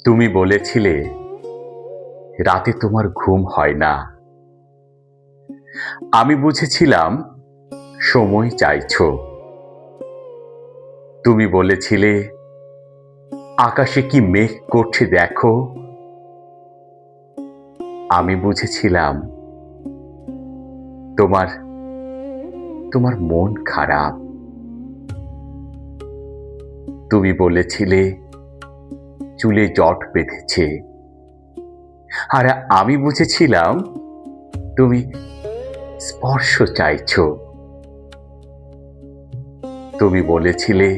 তুমি বলেছিলে রাতে তোমার ঘুম হয় না। আমি বুঝেছিলাম সময় চাইছো। তুমি বলেছিলে আকাশে কি মেঘ করছে দেখো। আমি বুঝেছিলাম তোমার তোমার মন খারাপ। তুমি বলেছিলে চুলে জট বেঁধেছে, আর আমি বুঝেছিলাম তুমি স্পর্শ চাইছো। তুমি বলেছিলে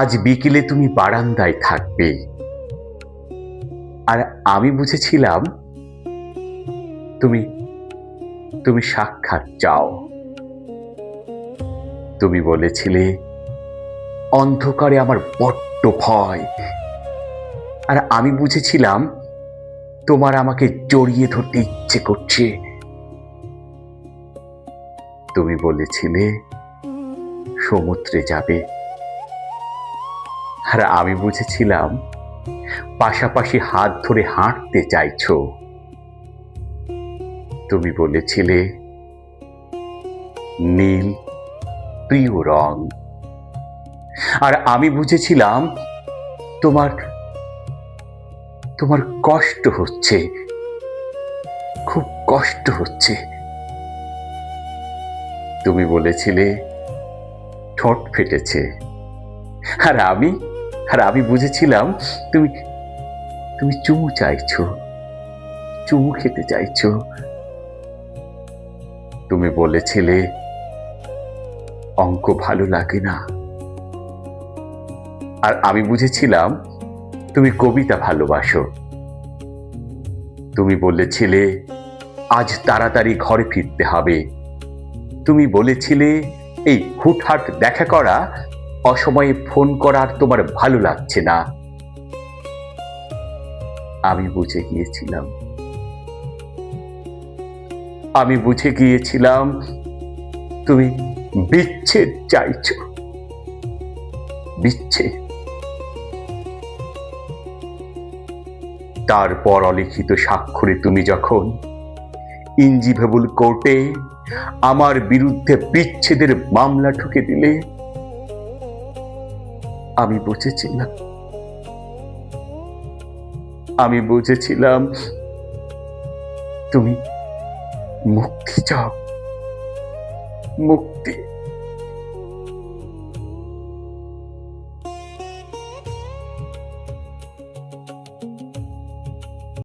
আজ বিকেলে তুমি বারান্দায় থাকবে, আর আমি বুঝেছিলাম তুমি তুমি সাক্ষাৎ চাও। তুমি বলেছিলে অন্ধকারে আমার বড্ড ভয়, আর আমি বুঝেছিলাম তোমার আমাকে জড়িয়ে ধরতে ইচ্ছে করছে। তুমি বলেছিলে সমুদ্রে যাবে, আর আমি বুঝেছিলাম পাশাপাশি হাত ধরে হাঁটতে চাইছো। তুমি বলেছিলে নীল প্রিয় রং, আর আমি বুঝেছিলাম তোমার তোমার কষ্ট হচ্ছে, খুব কষ্ট হচ্ছে। তুমি বলেছিলে ঠোঁট ফেটেছে, আর আমি বুঝেছিলাম তুমি তুমি চুমু চাইছো, চুমু খেতে চাইছো। তুমি বলেছিলে অঙ্ক ভালো লাগে না, আর আমি বুঝেছিলাম তুমি কবিতা ভালোবাসো। তুমি বলেছিলে আজ তাড়াতাড়ি ঘরে ফিরতে হবে। তুমি বলেছিলে এই হুটহাট দেখা করা, অসময়ে ফোন করার তোমার ভালো লাগছে না। আমি বুঝে গিয়েছিলাম, আমি বুঝে গিয়েছিলাম তুমি বিচ্ছেদ চাইছো, বিচ্ছেদ। তারপর অলিখিত স্বাক্ষরে তুমি যখন ইনজিভেবল কোর্টে আমার বিরুদ্ধে বিচ্ছেদের মামলা ঠুকে দিলে, আমি বুঝেছিলাম, আমি বুঝেছিলাম তুমি মুক্তি চাও, মুক্তি।